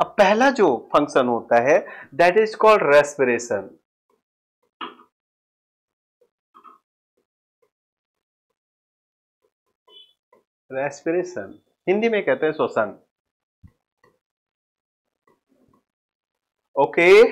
अब पहला जो फंक्शन होता है that is called respiration. Respiration Hindi में कहते हैं श्वसन। ओके,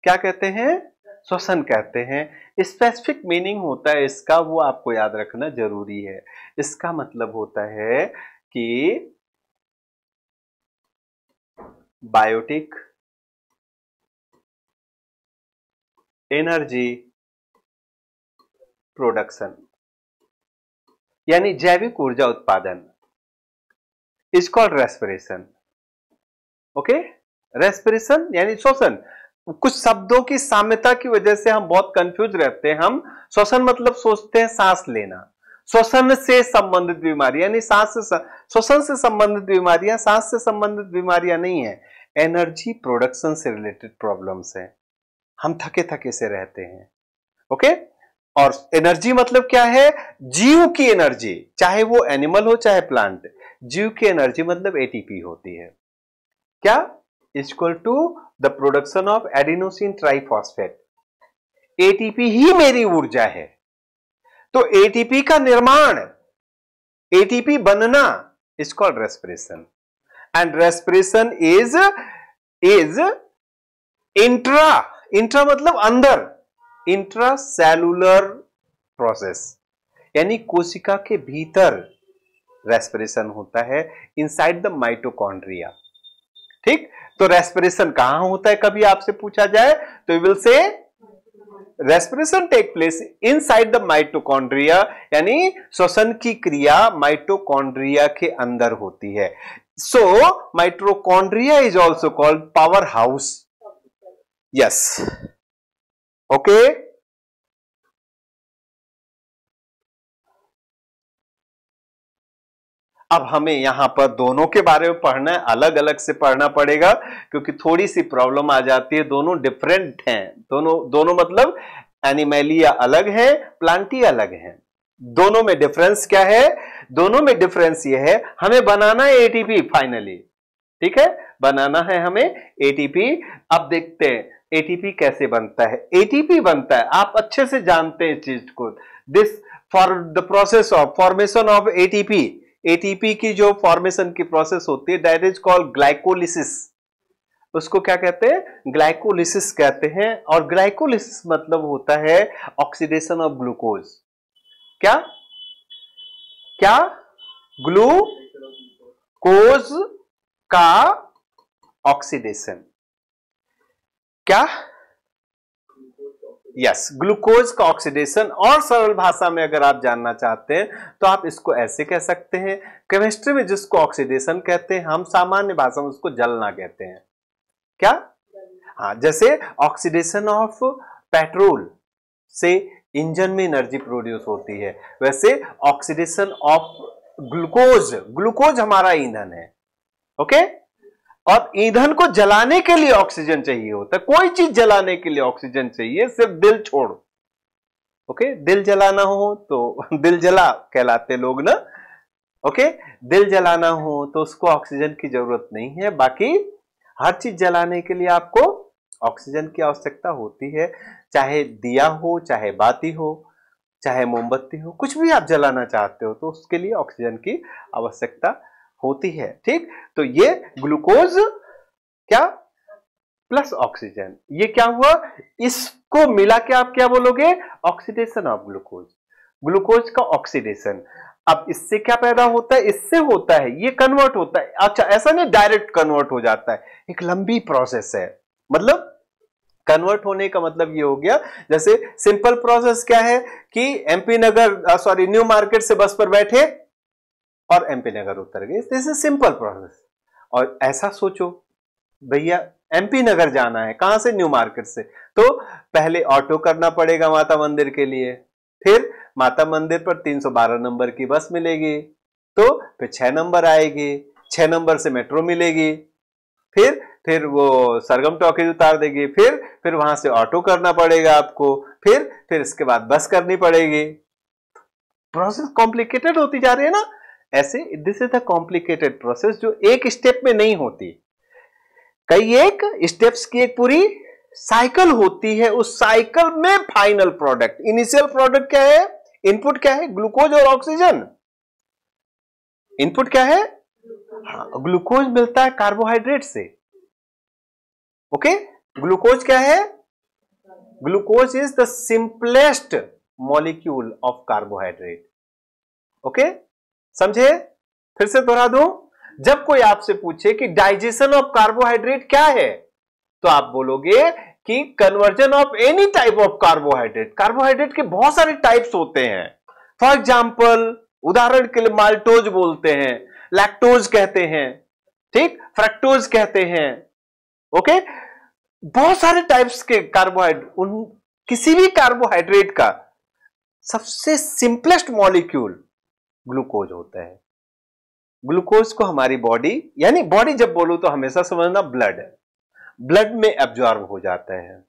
क्या कहते हैं? श्वसन कहते हैं। स्पेसिफिक मीनिंग होता है इसका, वो आपको याद रखना जरूरी है। इसका मतलब होता है कि बायोटिक एनर्जी प्रोडक्शन, यानी जैविक ऊर्जा उत्पादन, is called respiration. Okay, respiration यानी श्वसन। कुछ शब्दों की साम्यता की वजह से हम बहुत कंफ्यूज रहते हैं। हम श्वसन मतलब सोचते हैं सांस लेना, श्वसन से संबंधित बीमारी, यानी सांस से श्वसन से संबंधित बीमारियां सांस से संबंधित बीमारियां नहीं है, एनर्जी प्रोडक्शन से रिलेटेड प्रॉब्लम्स हैं। हम थके थके से रहते हैं। ओके, और एनर्जी मतलब क्या है? जीव की एनर्जी, चाहे वो एनिमल हो चाहे प्लांट, जीव की एनर्जी मतलब एटीपी होती है। क्या? Equal to the production of adenosine triphosphate. ATP ही मेरी ऊर्जा है। तो एटीपी का निर्माण, एटीपी बनना is called respiration. And respiration is intra मतलब अंदर, इंट्रा सेलुलर प्रोसेस, यानी कोशिका के भीतर रेस्पिरेशन होता है, इनसाइड द माइटोकॉन्ड्रिया। ठीक, तो रेस्पिरेशन कहां होता है? कभी आपसे पूछा जाए तो you will say respiration take place inside the mitochondria, यानी श्वसन की क्रिया माइटोकॉन्ड्रिया के अंदर होती है। So mitochondria is also called power house. Yes, okay. अब हमें यहां पर दोनों के बारे में पढ़ना है, अलग अलग से पढ़ना पड़ेगा क्योंकि थोड़ी सी प्रॉब्लम आ जाती है। दोनों डिफरेंट हैं, दोनों मतलब एनिमलिया अलग है, प्लांटी अलग है। दोनों में डिफरेंस क्या है? दोनों में डिफरेंस ये है, हमें बनाना है एटीपी फाइनली। ठीक है, बनाना है हमें एटीपी। अब देखते हैं एटीपी कैसे बनता है। एटीपी बनता है, आप अच्छे से जानते हैं इस चीज को। This for the process of formation of ATP, ATP की जो फॉर्मेशन की प्रोसेस होती है दैट इज कॉल्ड ग्लाइकोलिसिस। उसको क्या कहते हैं? ग्लाइकोलिसिस कहते हैं। और ग्लाइकोलिसिस मतलब होता है ऑक्सीडेशन ऑफ ग्लूकोज। क्या क्या? ग्लूकोज का ऑक्सीडेशन। क्या? यस, ग्लूकोज का ऑक्सीडेशन। और सरल भाषा में अगर आप जानना चाहते हैं तो आप इसको ऐसे कह सकते हैं, केमिस्ट्री में जिसको ऑक्सीडेशन कहते हैं, हम सामान्य भाषा में उसको जलना कहते हैं। क्या? हाँ, जैसे ऑक्सीडेशन ऑफ पेट्रोल से इंजन में एनर्जी प्रोड्यूस होती है, वैसे ऑक्सीडेशन ऑफ ग्लूकोज, ग्लूकोज हमारा ईंधन है। ओके, और ईंधन को जलाने के लिए ऑक्सीजन चाहिए होता है। कोई चीज जलाने के लिए ऑक्सीजन चाहिए, सिर्फ दिल छोड़। ओके, दिल जलाना हो तो दिल जला कहलाते लोग ना। ओके, दिल जलाना हो तो उसको ऑक्सीजन की जरूरत नहीं है, बाकी हर चीज जलाने के लिए आपको ऑक्सीजन की आवश्यकता होती है। चाहे दिया हो, चाहे बाती हो, चाहे मोमबत्ती हो, कुछ भी आप जलाना चाहते हो तो उसके लिए ऑक्सीजन की आवश्यकता होती है। ठीक, तो ये ग्लूकोज क्या प्लस ऑक्सीजन, ये क्या हुआ? इसको मिला के आप क्या बोलोगे? ऑक्सीडेशन ऑफ ग्लूकोज, ग्लूकोज का ऑक्सीडेशन। अब इससे क्या पैदा होता है? इससे होता है ये कन्वर्ट होता है। अच्छा, ऐसा नहीं डायरेक्ट कन्वर्ट हो जाता है, एक लंबी प्रोसेस है। मतलब कन्वर्ट होने का मतलब ये हो गया, जैसे सिंपल प्रोसेस क्या है कि एमपी नगर सॉरी न्यू मार्केट से बस पर बैठे और एमपी नगर उतर गए, दिस इज सिंपल प्रोसेस। और ऐसा सोचो भैया एमपी नगर जाना है, कहां से? न्यू मार्केट से, तो पहले ऑटो करना पड़ेगा माता मंदिर के लिए, फिर माता मंदिर पर 312 नंबर की बस मिलेगी, तो फिर 6 नंबर आएगी, 6 नंबर से मेट्रो मिलेगी, फिर वो सरगम टॉकीज उतार देगी, फिर वहां से ऑटो करना पड़ेगा आपको, फिर इसके बाद बस करनी पड़ेगी। प्रोसेस कॉम्प्लिकेटेड होती जा रही है ना। ऐसे this is the complicated process जो एक स्टेप में नहीं होती। कई एक स्टेप्स की एक पूरी साइकिल होती है। उस साइकिल में फाइनल प्रोडक्ट, इनिशियल प्रोडक्ट क्या है, इनपुट क्या है, ग्लूकोज और ऑक्सीजन। इनपुट क्या है, ग्लूकोज मिलता है कार्बोहाइड्रेट से। ओके, ग्लूकोज क्या है, glucose is the simplest molecule of carbohydrate. Okay, समझे? फिर से दोहरा दूं, जब कोई आपसे पूछे कि डाइजेशन ऑफ कार्बोहाइड्रेट क्या है, तो आप बोलोगे कि conversion of any type of carbohydrate. Carbohydrate के बहुत सारे टाइप्स होते हैं। फॉर एग्जाम्पल, उदाहरण के लिए माल्टोज बोलते हैं, लैक्टोज कहते हैं, ठीक, फ्रक्टोज कहते हैं। ओके, बहुत सारे टाइप्स के कार्बोहाइड्रेट। उन किसी भी कार्बोहाइड्रेट का सबसे सिंपलेस्ट मॉलिक्यूल ग्लूकोज होता है। ग्लूकोज को हमारी बॉडी, यानी बॉडी जब बोलूं तो हमेशा समझना ब्लड है, ब्लड में एब्जॉर्ब हो जाता है,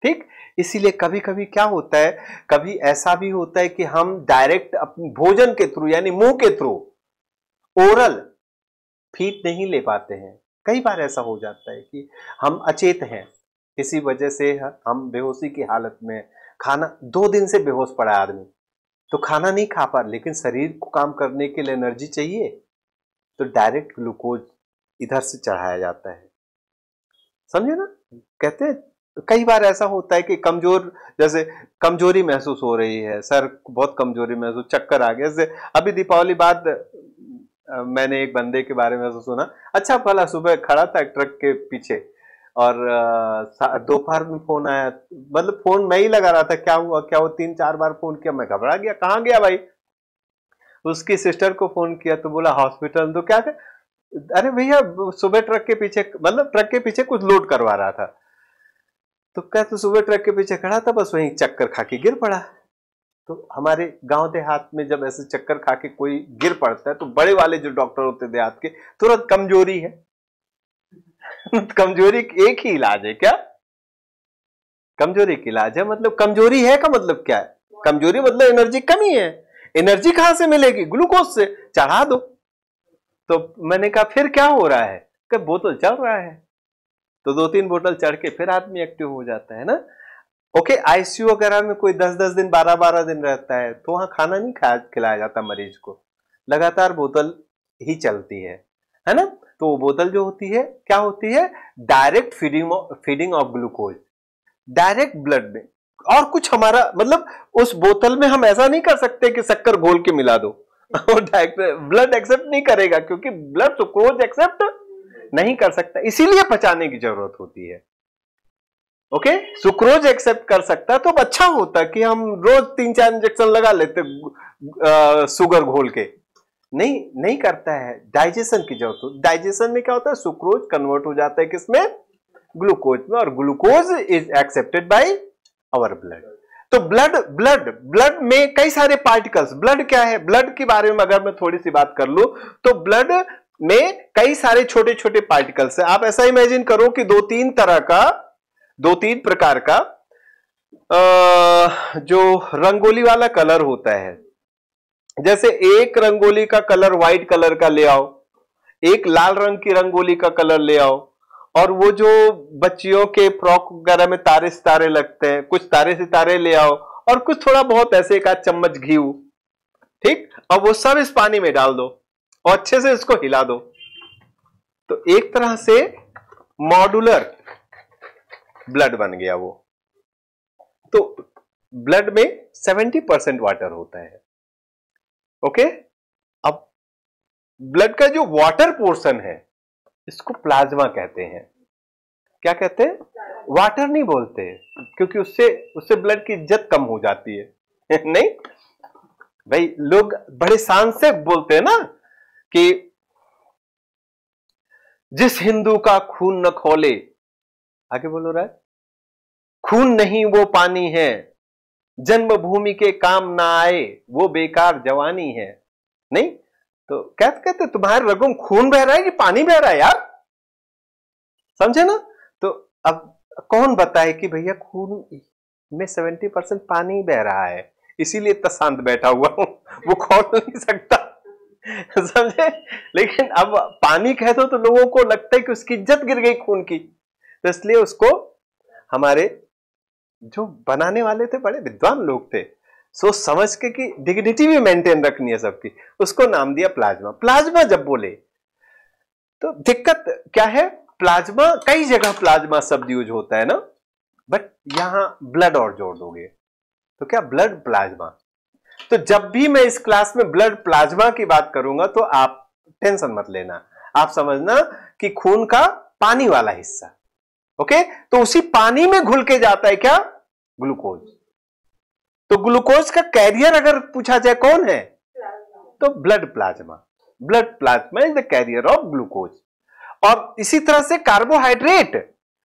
ठीक। इसीलिए कभी कभी क्या होता है, कभी ऐसा भी होता है कि हम डायरेक्ट अपने भोजन के थ्रू, यानी मुंह के थ्रू ओरल फीड नहीं ले पाते हैं। कई बार ऐसा हो जाता है कि हम अचेत हैं, किसी वजह से हम बेहोशी की हालत में, खाना 2 दिन से बेहोश पड़ा आदमी, तो खाना नहीं खा पा, लेकिन शरीर को काम करने के लिए एनर्जी चाहिए, तो डायरेक्ट ग्लूकोज इधर से चढ़ाया जाता है। समझे ना? कहते हैं कई बार ऐसा होता है कि कमजोर, जैसे कमजोरी महसूस हो रही है, सर बहुत कमजोरी महसूस, चक्कर आ गया। जैसे अभी दीपावली बाद मैंने एक बंदे के बारे में सुना, अच्छा भला सुबह खड़ा था ट्रक के पीछे और दोपहर में फोन आया, मतलब फोन मैं ही लगा रहा था, क्या हुआ क्या हुआ, 3-4 बार फोन किया, मैं घबरा गया, कहाँ गया भाई। उसकी सिस्टर को फोन किया तो बोला हॉस्पिटल। तो क्या थे, अरे भैया सुबह ट्रक के पीछे, मतलब ट्रक के पीछे कुछ लोड करवा रहा था, तो क्या, तो सुबह ट्रक के पीछे खड़ा था, बस वहीं चक्कर खा के गिर पड़ा। तो हमारे गांव देहात में जब ऐसे चक्कर खा के कोई गिर पड़ता है, तो बड़े वाले जो डॉक्टर होते देहात के, तुरंत कमजोरी है कमजोरी एक ही इलाज है, क्या कमजोरी का इलाज है। मतलब कमजोरी है का मतलब क्या है, कमजोरी मतलब एनर्जी कमी है। एनर्जी कहां से मिलेगी, ग्लूकोज से, चढ़ा दो। तो मैंने कहा फिर क्या हो रहा है, कि बोतल चल रहा है, तो 2-3 बोतल चढ़ के फिर आदमी एक्टिव हो जाता है ना। ओके, आईसीयू वगैरह में कोई 10-10 दिन 12-12 दिन रहता है, तो वहां खाना नहीं खिलाया जाता मरीज को, लगातार बोतल ही चलती है ना। तो वो बोतल जो होती है क्या होती है, direct feeding of glucose, direct blood में। और कुछ हमारा मतलब उस बोतल में हम ऐसा नहीं कर सकते कि शक्कर घोल के मिला दो ब्लड एक्सेप्ट नहीं करेगा, क्योंकि ब्लड सुक्रोज एक्सेप्ट नहीं कर सकता, इसीलिए पचाने की जरूरत होती है। ओके, सुक्रोज एक्सेप्ट कर सकता तो अच्छा होता कि हम रोज 3-4 इंजेक्शन लगा लेते शुगर घोल के, नहीं करता है, डाइजेशन की जरूरत हो। डाइजेशन में क्या होता है, सुक्रोज कन्वर्ट हो जाता है किसमें, ग्लूकोज में, और glucose is accepted by our blood. तो ब्लड में कई सारे पार्टिकल्स, ब्लड क्या है, ब्लड के बारे में अगर मैं थोड़ी सी बात कर लूं, तो ब्लड में कई सारे छोटे छोटे पार्टिकल्स हैं। आप ऐसा इमेजिन करो कि 2-3 प्रकार का जो रंगोली वाला कलर होता है, जैसे एक रंगोली का कलर व्हाइट कलर का ले आओ, एक लाल रंग की रंगोली का कलर ले आओ, और वो जो बच्चियों के फ्रॉक वगैरह में तारे सितारे लगते हैं, कुछ तारे सितारे ले आओ, और कुछ थोड़ा बहुत ऐसे 1 आध चम्मच घी, ठीक, और वो सब इस पानी में डाल दो और अच्छे से इसको हिला दो। तो एक तरह से मॉड्यूलर ब्लड बन गया वो। तो ब्लड में 70% वाटर होता है। ओके, अब ब्लड का जो वाटर पोर्शन है इसको प्लाज्मा कहते हैं। क्या कहते हैं, वाटर नहीं बोलते, क्योंकि उससे ब्लड की इज्जत कम हो जाती है नहीं भाई, लोग बड़े शान से बोलते हैं ना कि जिस हिंदू का खून न खौले, आगे बोलो रहा है, खून नहीं वो पानी है, जन्मभूमि के काम ना आए वो बेकार जवानी है। नहीं तो क्या कहते तुम्हारे रगों में खून बह रहा है कि पानी बह रहा है यार, समझे ना। तो अब कौन बताए कि भैया खून में 70% पानी बह रहा है, इसीलिए इतना शांत बैठा हुआ हूं, वो खोल नहीं सकता समझे। लेकिन अब पानी कह दो तो लोगों को लगता है कि उसकी इज्जत गिर गई खून की, तो इसलिए उसको हमारे जो बनाने वाले थे बड़े विद्वान लोग थे, सोच समझ के कि डिग्निटी भी मेंटेन रखनी है सबकी, उसको नाम दिया प्लाज्मा। प्लाज्मा जब बोले तो दिक्कत क्या है, प्लाज्मा कई जगह प्लाज्मा शब्द यूज होता है ना, बट यहां ब्लड और जोड़ दोगे तो क्या ब्लड प्लाज्मा। तो जब भी मैं इस क्लास में ब्लड प्लाज्मा की बात करूंगा तो आप टेंशन मत लेना, आप समझना कि खून का पानी वाला हिस्सा। ओके, तो उसी पानी में घुल के जाता है क्या, ग्लूकोज। तो ग्लूकोज का कैरियर अगर पूछा जाए कौन है, तो blood plasma. Blood plasma is the carrier of glucose. और इसी तरह से कार्बोहाइड्रेट,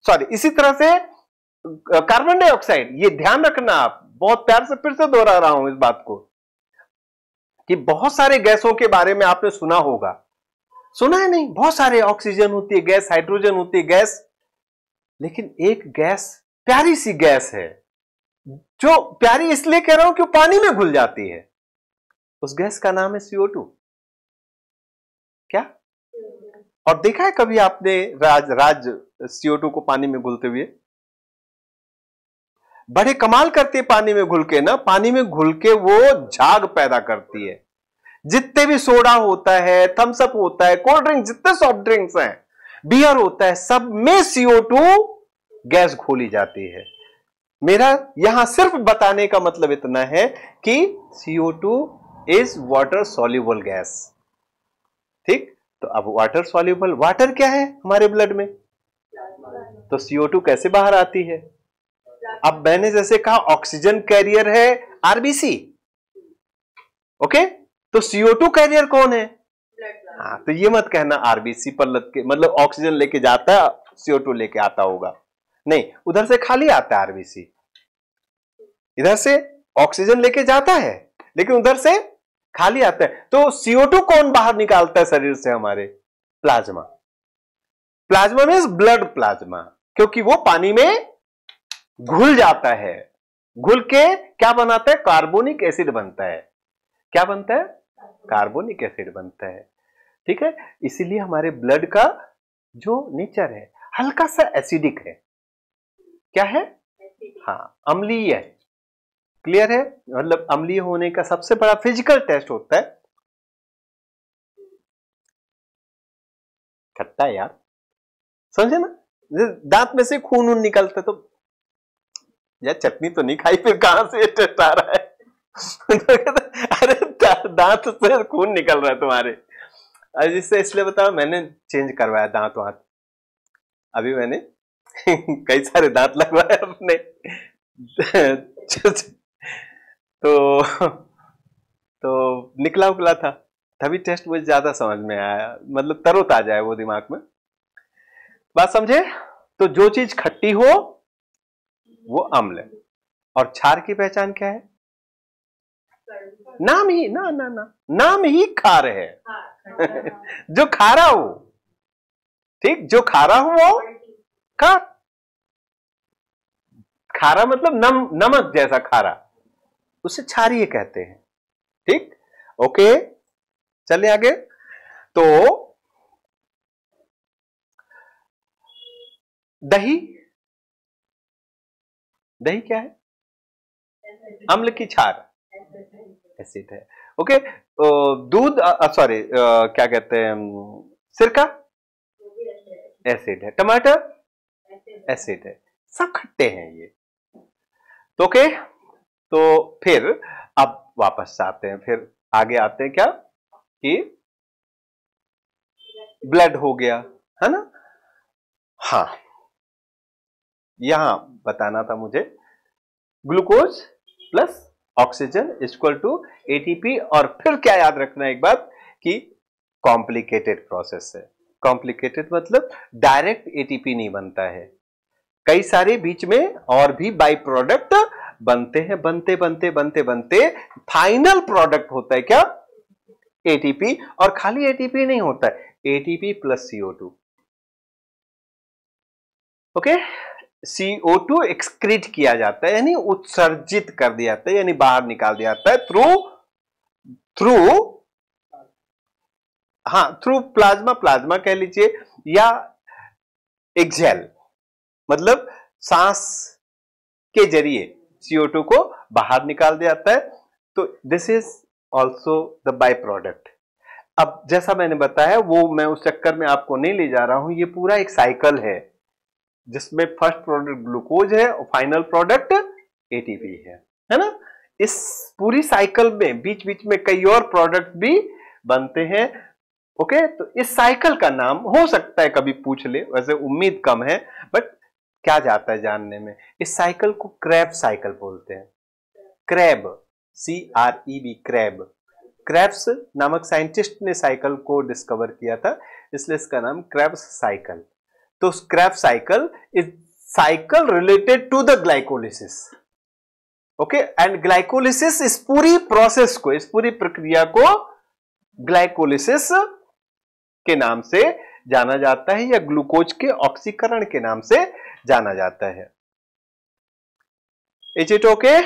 सॉरी इसी तरह से कार्बन डाइऑक्साइड, ये ध्यान रखना, आप बहुत प्यार से फिर से दोहरा रहा हूं इस बात को कि बहुत सारे गैसों के बारे में आपने सुना होगा, सुना है नहीं, बहुत सारे ऑक्सीजन होती है गैस, हाइड्रोजन होती है गैस, लेकिन एक गैस प्यारी सी गैस है, जो प्यारी इसलिए कह रहा हूं कि वो पानी में घुल जाती है, उस गैस का नाम है CO2। क्या? और देखा है कभी आपने राज CO2 को पानी में घुलते हुए? बड़े कमाल करती है पानी में घुल के ना, पानी में घुल के वो झाग पैदा करती है। जितने भी सोडा होता है, थम्स अप होता है, कोल्ड ड्रिंक, जितने सॉफ्ट ड्रिंक्स हैं, बियर होता है, सब में CO2 गैस घोली जाती है। मेरा यहां सिर्फ बताने का मतलब इतना है कि CO2 is water soluble gas. ठीक, तो अब वाटर सॉल्युबल, वाटर क्या है हमारे ब्लड में, तो CO2 कैसे बाहर आती है? अब मैंने जैसे कहा ऑक्सीजन कैरियर है आरबीसी, ओके, तो CO2 कैरियर कौन है? हाँ, तो ये मत कहना आरबीसी पर लग के, मतलब ऑक्सीजन लेके जाता है CO2 लेके आता होगा, नहीं, उधर से खाली आता है आरबीसी, इधर से ऑक्सीजन लेके जाता है लेकिन उधर से खाली आता है। तो CO2 कौन बाहर निकालता है शरीर से हमारे? Plasma. Plasma means blood plasma, क्योंकि वो पानी में घुल जाता है, घुल के क्या बनाता है, कार्बोनिक एसिड बनता है। क्या बनता है? कार्बोनिक एसिड बनता है। ठीक है, इसीलिए हमारे ब्लड का जो नेचर है हल्का सा एसिडिक है। क्या है? हाँ, अम्लीय है। क्लियर है? मतलब अम्लीय होने का सबसे बड़ा फिजिकल टेस्ट होता है खट्टा, यार समझे ना, दांत में से खून वून निकलता तो यार चटनी तो नहीं खाई, फिर कहां से टेस्ट आ रहा है? अरे दांत से खून निकल रहा है तुम्हारे, जिससे इसलिए बताओ मैंने चेंज करवाया दांत वांत, अभी मैंने कई सारे दांत लगवाए अपने तो निकला उकला था, तभी टेस्ट मुझे ज्यादा समझ में आया, मतलब तरोताजा है वो दिमाग में। बात समझे? तो जो चीज खट्टी हो वो अम्ल है, और क्षार की पहचान क्या है? नाम ही नाम ही खार है। जो खारा हो, ठीक, जो खारा हो वो खार, खारा मतलब नमक जैसा खारा, उसे क्षारीय कहते हैं। ठीक, ओके, चलिए आगे। तो दही, दही क्या है? अम्ल की क्षार, एसिड है। ओके, दूध, सॉरी क्या कहते हैं, सिरका एसिड है, टमाटर एसिड है, सब खट्टे हैं ये। तो ओके, तो फिर अब वापस आते हैं, फिर आगे आते हैं क्या कि ब्लड हो गया, है ना। हाँ, यहां बताना था मुझे, glucose plus oxygen equal to ATP, और फिर क्या याद रखना एक बात कि कॉम्प्लिकेटेड प्रोसेस है। कॉम्प्लिकेटेड मतलब डायरेक्ट ATP नहीं बनता है, कई सारे बीच में और भी बाई प्रोडक्ट बनते हैं, बनते बनते बनते बनते फाइनल प्रोडक्ट होता है क्या? ATP, और खाली ATP नहीं होता है, ATP plus CO2। Okay, CO2 excrete किया जाता है, यानी उत्सर्जित कर दिया जाता है, यानी बाहर निकाल दिया जाता है थ्रू प्लाज्मा कह लीजिए, या एक्सेल, मतलब सांस के जरिए CO2 को बाहर निकाल दिया जाता है। तो this is also the by product. अब जैसा मैंने बताया, वो मैं उस चक्कर में आपको नहीं ले जा रहा हूं, ये पूरा एक साइकिल है जिसमें फर्स्ट प्रोडक्ट ग्लूकोज है और फाइनल प्रोडक्ट ATP है ना। इस पूरी साइकिल में बीच बीच में कई और प्रोडक्ट भी बनते हैं। ओके, तो इस साइकिल का नाम हो सकता है कभी पूछ ले, वैसे उम्मीद कम है, बट क्या जाता है जानने में। इस साइकिल को क्रेब्स साइकिल बोलते हैं। Kreb, CREB, Kreb. क्रेब्स नामक साइंटिस्ट ने साइकिल को डिस्कवर किया था, इसलिए इसका नाम क्रेब्स साइकिल। तो Krebs cycle is cycle related to the glycolysis. Okay, and glycolysis इस पूरी प्रोसेस को, इस पूरी प्रक्रिया को ग्लाइकोलिसिस के नाम से जाना जाता है या ग्लूकोज के ऑक्सीकरण के नाम से जाना जाता है। Is it okay?